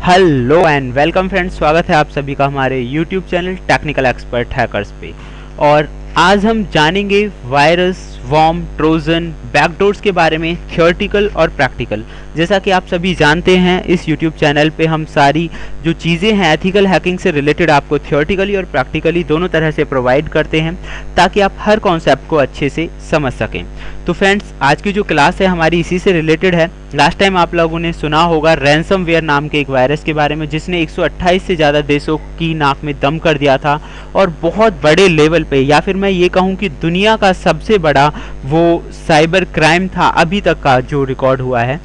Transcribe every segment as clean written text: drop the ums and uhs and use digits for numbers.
Hello and welcome friends, स्वागत है आप सभी का हमारे YouTube channel technical expert hackers पे। और आज हम जानेंगे वायरस, वॉर्म, ट्रोजन, बैकडोर्स के बारे में, थियोरेटिकल और प्रैक्टिकल। जैसा कि आप सभी जानते हैं, इस यूट्यूब चैनल पे हम सारी जो चीज़ें हैं एथिकल हैकिंग से रिलेटेड आपको थियोरेटिकली और प्रैक्टिकली दोनों तरह से प्रोवाइड करते हैं ताकि आप हर कॉन्सेप्ट को अच्छे से समझ सकें। तो फ्रेंड्स, आज की जो क्लास है हमारी इसी से रिलेटेड है। लास्ट टाइम आप लोगों ने सुना होगा रैंसमवेयर नाम के एक वायरस के बारे में, जिसने 128 से ज़्यादा देशों की नाक में दम कर दिया था और बहुत बड़े लेवल पे, या फिर मैं ये कहूँ कि दुनिया का सबसे बड़ा वो साइबर क्राइम था अभी तक का जो रिकॉर्ड हुआ है।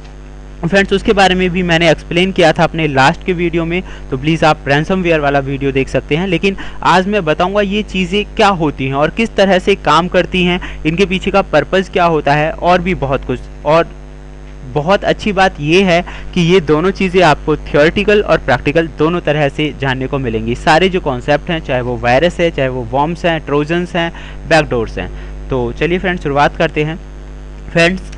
फ्रेंड्स, उसके बारे में भी मैंने एक्सप्लेन किया था अपने लास्ट के वीडियो में, तो प्लीज़ आप रैंसमवेयर वाला वीडियो देख सकते हैं। लेकिन आज मैं बताऊंगा ये चीज़ें क्या होती हैं और किस तरह से काम करती हैं, इनके पीछे का पर्पज़ क्या होता है और भी बहुत कुछ। और बहुत अच्छी बात ये है कि ये दोनों चीज़ें आपको थियोरेटिकल और प्रैक्टिकल दोनों तरह से जानने को मिलेंगी। सारे जो कॉन्सेप्ट हैं, चाहे वो वायरस है, चाहे वो वॉर्म्स हैं, ट्रोजन्स हैं, बैकडोर्स हैं। तो चलिए फ्रेंड्स, शुरुआत करते हैं। फ्रेंड्स,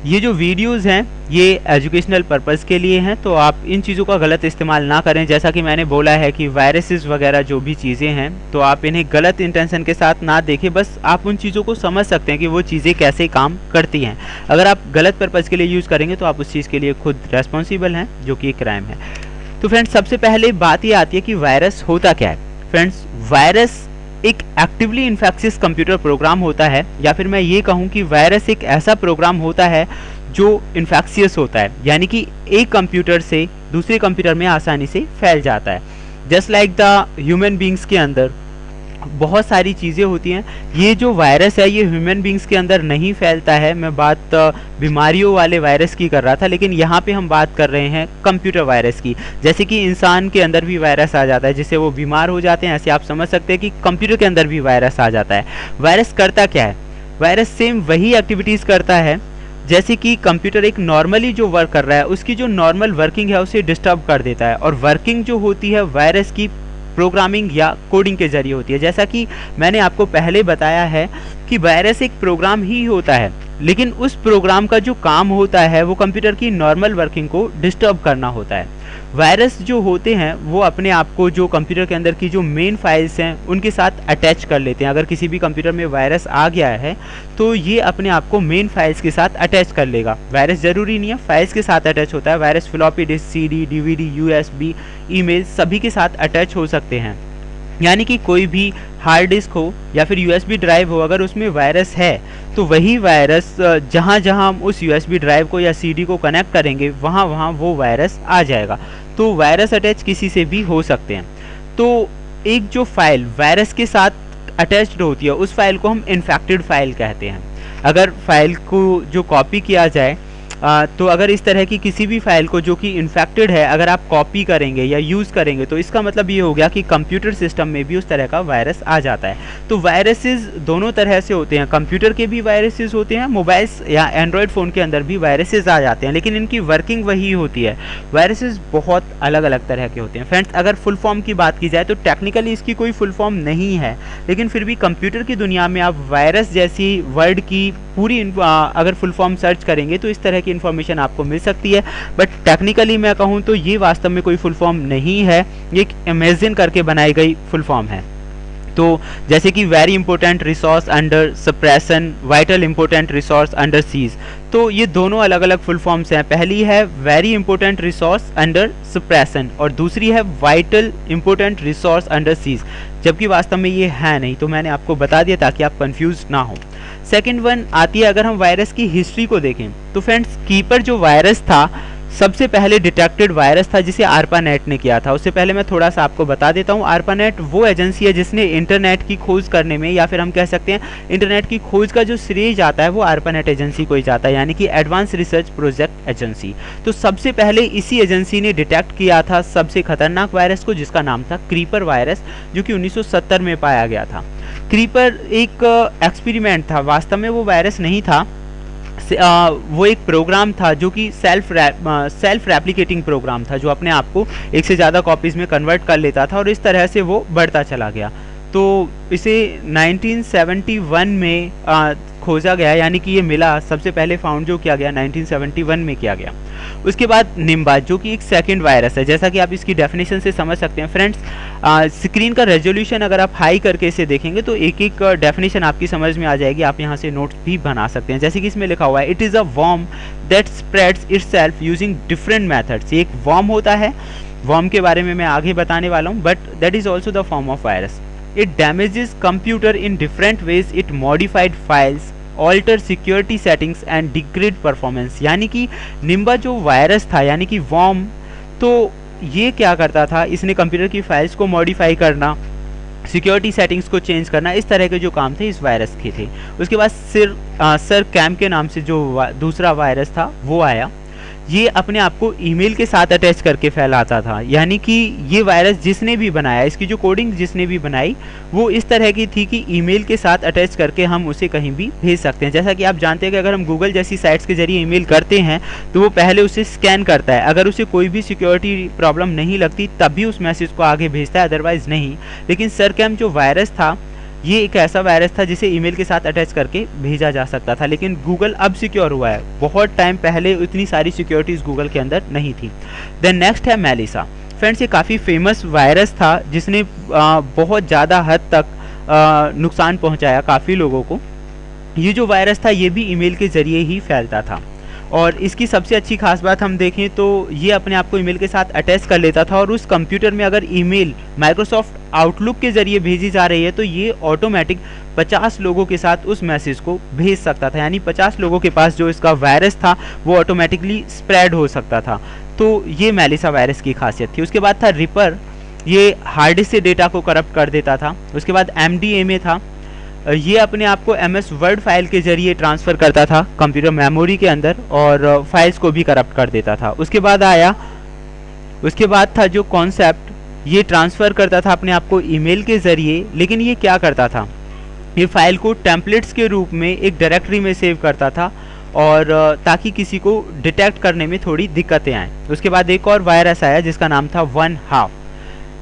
ये जो वीडियोस हैं ये एजुकेशनल पर्पस के लिए हैं, तो आप इन चीज़ों का गलत इस्तेमाल ना करें। जैसा कि मैंने बोला है कि वायरसेस वगैरह जो भी चीज़ें हैं, तो आप इन्हें गलत इंटेंशन के साथ ना देखें। बस आप उन चीज़ों को समझ सकते हैं कि वो चीज़ें कैसे काम करती हैं। अगर आप गलत पर्पज़ के लिए यूज़ करेंगे तो आप उस चीज़ के लिए खुद रेस्पॉन्सिबल हैं, जो कि क्राइम है। तो फ्रेंड्स, सबसे पहले बात ये आती है कि वायरस होता क्या है। फ्रेंड्स, वायरस एक एक्टिवली इन्फेक्शियस कंप्यूटर प्रोग्राम होता है, या फिर मैं ये कहूँ कि वायरस एक ऐसा प्रोग्राम होता है जो इन्फेक्शियस होता है, यानी कि एक कंप्यूटर से दूसरे कंप्यूटर में आसानी से फैल जाता है। Just like the human beings के अंदर बहुत सारी चीज़ें होती हैं, ये जो वायरस है ये ह्यूमन बींग्स के अंदर नहीं फैलता है। मैं बात बीमारियों वाले वायरस की कर रहा था, लेकिन यहाँ पे हम बात कर रहे हैं कंप्यूटर वायरस की। जैसे कि इंसान के अंदर भी वायरस आ जाता है जिससे वो बीमार हो जाते हैं, ऐसे आप समझ सकते हैं कि कंप्यूटर के अंदर भी वायरस आ जाता है। वायरस करता क्या है? वायरस सेम वही एक्टिविटीज़ करता है जैसे कि कंप्यूटर एक नॉर्मली जो वर्क कर रहा है उसकी जो नॉर्मल वर्किंग है उसे डिस्टर्ब कर देता है। और वर्किंग जो होती है वायरस की प्रोग्रामिंग या कोडिंग के जरिए होती है। जैसा कि मैंने आपको पहले बताया है कि वायरस एक प्रोग्राम ही होता है, लेकिन उस प्रोग्राम का जो काम होता है वो कंप्यूटर की नॉर्मल वर्किंग को डिस्टर्ब करना होता है। वायरस जो होते हैं वो अपने आप को जो कंप्यूटर के अंदर की जो मेन फाइल्स हैं उनके साथ अटैच कर लेते हैं। अगर किसी भी कंप्यूटर में वायरस आ गया है तो ये अपने आप को मेन फाइल्स के साथ अटैच कर लेगा। वायरस ज़रूरी नहीं है, फाइल्स के साथ अटैच होता है। Virus floppy disk, CD, DVD, USB, email सभी के साथ अटैच हो सकते हैं। यानी कि कोई भी हार्ड डिस्क हो या फिर USB ड्राइव हो, अगर उसमें वायरस है तो वही वायरस जहाँ जहाँ हम उस USB ड्राइव को या CD को कनेक्ट करेंगे वहाँ वहाँ वो वायरस आ जाएगा। तो वायरस अटैच किसी से भी हो सकते हैं। तो एक जो फाइल वायरस के साथ अटैच्ड होती है उस फाइल को हम इन्फेक्टेड फाइल कहते हैं। अगर फाइल को जो कॉपी किया जाए तो अगर इस तरह की किसी भी फाइल को जो कि इन्फेक्टेड है अगर आप कॉपी करेंगे या यूज़ करेंगे तो इसका मतलब ये हो गया कि कंप्यूटर सिस्टम में भी उस तरह का वायरस आ जाता है। तो वायरसेस दोनों तरह से होते हैं, कंप्यूटर के भी वायरसेस होते हैं, मोबाइल्स या एंड्रॉयड फ़ोन के अंदर भी वायरसेस आ जाते हैं, लेकिन इनकी वर्किंग वही होती है। वायरसेस बहुत अलग अलग तरह के होते हैं। फ्रेंड्स, अगर फुल फॉर्म की बात की जाए तो टेक्निकली इसकी कोई फुल फॉर्म नहीं है, लेकिन फिर भी कंप्यूटर की दुनिया में आप वायरस जैसी वर्ड की पूरी अगर फुल फॉर्म सर्च करेंगे तो इस तरह की इन्फॉर्मेशन आपको मिल सकती है। बट टेक्निकली मैं कहूँ तो ये वास्तव में कोई फुल फॉर्म नहीं है, ये एक इमेजिन करके बनाई गई फुल फॉर्म है। तो जैसे कि very important resource under suppression, vital important resource under seize, तो ये दोनों अलग अलग फुल फॉर्म्स हैं। पहली है very important resource under suppression और दूसरी है vital important resource under seize, जबकि वास्तव में ये है नहीं। तो मैंने आपको बता दिया ताकि आप कंफ्यूज ना हो। सेकेंड वन आती है, अगर हम वायरस की हिस्ट्री को देखें तो फ्रेंड्स, कीपर जो वायरस था सबसे पहले डिटेक्टेड वायरस था जिसे ARPANET ने किया था। उससे पहले मैं थोड़ा सा आपको बता देता हूँ, ARPANET वो एजेंसी है जिसने इंटरनेट की खोज करने में, या फिर हम कह सकते हैं इंटरनेट की खोज का जो श्रेय जाता है वो ARPANET एजेंसी को ही जाता है, यानी कि एडवांस रिसर्च प्रोजेक्ट एजेंसी। तो सबसे पहले इसी एजेंसी ने डिटेक्ट किया था सबसे खतरनाक वायरस को, जिसका नाम था क्रीपर वायरस, जो कि 1970 में पाया गया था। क्रीपर एक एक्सपेरिमेंट था, वास्तव में वो वायरस नहीं था, वो एक प्रोग्राम था जो कि सेल्फ रेप्लिकेटिंग प्रोग्राम था, जो अपने आप को एक से ज़्यादा कॉपीज़ में कन्वर्ट कर लेता था और इस तरह से वो बढ़ता चला गया। तो इसे 1971 में खोजा गया, यानी कि ये मिला, सबसे पहले फाउंड जो किया गया 1971 में किया गया। उसके बाद निम्बा, जो कि एक सेकंड वायरस है, जैसा कि आप इसकी डेफिनेशन से समझ सकते हैं फ्रेंड्स। स्क्रीन का रेजोल्यूशन अगर आप हाई करके इसे देखेंगे तो एक एक डेफिनेशन आपकी समझ में आ जाएगी, आप यहाँ से नोट्स भी बना सकते हैं। जैसे कि इसमें लिखा हुआ है, it is a worm that spreads itself using different methods. एक वर्म होता है, वर्म के बारे में मैं आगे बताने वाला हूँ, but that is also the form of virus. It damages computer in different ways, it modified files, alter security settings and degrade performance. यानी कि निम्बा जो वायरस था, यानी कि वर्म, तो ये क्या करता था, इसने कंप्यूटर की फाइल्स को मॉडिफाई करना, सिक्योरिटी सेटिंग्स को चेंज करना, इस तरह के जो काम थे इस वायरस के थे। उसके बाद सर कैम के नाम से जो दूसरा वायरस था वो आया। ये अपने आप को ईमेल के साथ अटैच करके फैलाता था, यानी कि ये वायरस जिसने भी बनाया, इसकी जो कोडिंग जिसने भी बनाई वो इस तरह की थी कि ईमेल के साथ अटैच करके हम उसे कहीं भी भेज सकते हैं। जैसा कि आप जानते हैं कि अगर हम गूगल जैसी साइट्स के जरिए ईमेल करते हैं तो वो पहले उसे स्कैन करता है, अगर उसे कोई भी सिक्योरिटी प्रॉब्लम नहीं लगती तब भी उस मैसेज को आगे भेजता है, अदरवाइज नहीं। लेकिन सरकैम जो वायरस था ये एक ऐसा वायरस था जिसे ईमेल के साथ अटैच करके भेजा जा सकता था, लेकिन गूगल अब सिक्योर हुआ है। बहुत टाइम पहले इतनी सारी सिक्योरिटीज गूगल के अंदर नहीं थी। देन नेक्स्ट है मेलिसा। फ्रेंड्स, ये काफ़ी फेमस वायरस था जिसने बहुत ज़्यादा हद तक नुकसान पहुंचाया काफ़ी लोगों को। ये जो वायरस था ये भी ईमेल के ज़रिए ही फैलता था, और इसकी सबसे अच्छी खास बात हम देखें तो ये अपने आप को ईमेल के साथ अटैच कर लेता था, और उस कंप्यूटर में अगर ईमेल माइक्रोसॉफ्ट आउटलुक के ज़रिए भेजी जा रही है तो ये ऑटोमेटिक 50 लोगों के साथ उस मैसेज को भेज सकता था, यानी 50 लोगों के पास जो इसका वायरस था वो ऑटोमेटिकली स्प्रेड हो सकता था। तो ये मेलिसा वायरस की खासियत थी। उसके बाद था रिपर, ये हार्ड डिस्क से डेटा को करप्ट कर देता था। उसके बाद MDMA था, ये अपने आप को MS वर्ड फाइल के जरिए ट्रांसफ़र करता था कंप्यूटर मेमोरी के अंदर, और फाइल्स को भी करप्ट कर देता था। उसके बाद था जो कॉन्सेप्ट, ये ट्रांसफ़र करता था अपने आप को ईमेल के ज़रिए, लेकिन ये क्या करता था, ये फाइल को टेम्पलेट्स के रूप में एक डायरेक्टरी में सेव करता था, और ताकि किसी को डिटेक्ट करने में थोड़ी दिक्कतें आएँ। उसके बाद एक और वायरस आया जिसका नाम था 1/2।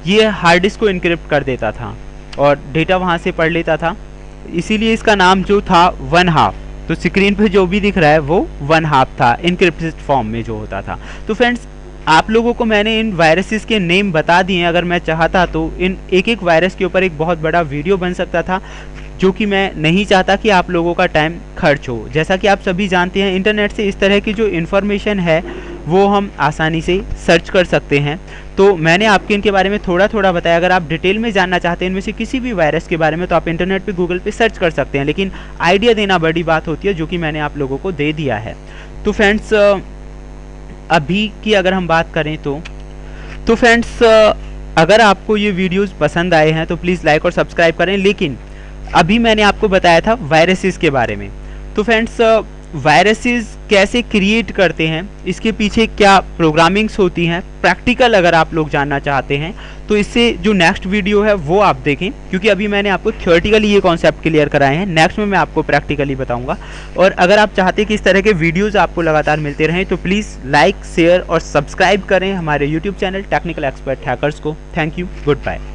ये हार्ड डिस्क को इनक्रिप्ट कर देता था और डेटा वहाँ से पढ़ लेता था, इसीलिए इसका नाम जो था 1/2। तो स्क्रीन पे जो भी दिख रहा है वो 1/2 था, इनक्रिप्टेड फॉर्म में जो होता था। तो फ्रेंड्स, आप लोगों को मैंने इन वायरसेस के नेम बता दिए। अगर मैं चाहता तो इन एक एक वायरस के ऊपर एक बहुत बड़ा वीडियो बन सकता था, जो कि मैं नहीं चाहता कि आप लोगों का टाइम खर्च हो। जैसा कि आप सभी जानते हैं, इंटरनेट से इस तरह की जो इन्फॉर्मेशन है वो हम आसानी से सर्च कर सकते हैं। तो मैंने आपके इनके बारे में थोड़ा थोड़ा बताया। अगर आप डिटेल में जानना चाहते हैं इनमें से किसी भी वायरस के बारे में तो आप इंटरनेट पे गूगल पे सर्च कर सकते हैं, लेकिन आइडिया देना बड़ी बात होती है, जो कि मैंने आप लोगों को दे दिया है। तो फ्रेंड्स, अभी की अगर हम बात करें तो फ्रेंड्स, अगर आपको ये वीडियोस पसंद आए हैं तो प्लीज़ लाइक और सब्सक्राइब करें। लेकिन अभी मैंने आपको बताया था वायरसेस के बारे में। तो फ्रेंड्स, वायरसेस कैसे क्रिएट करते हैं, इसके पीछे क्या प्रोग्रामिंग्स होती हैं, प्रैक्टिकल अगर आप लोग जानना चाहते हैं तो इससे जो नेक्स्ट वीडियो है वो आप देखें, क्योंकि अभी मैंने आपको थियोरेटिकली ये कॉन्सेप्ट क्लियर कराए हैं। नेक्स्ट में मैं आपको प्रैक्टिकली बताऊंगा। और अगर आप चाहते हैं कि इस तरह के वीडियोज़ आपको लगातार मिलते रहें तो प्लीज़ लाइक, शेयर और सब्सक्राइब करें हमारे YouTube channel technical expert hackers को। Thank you, good bye.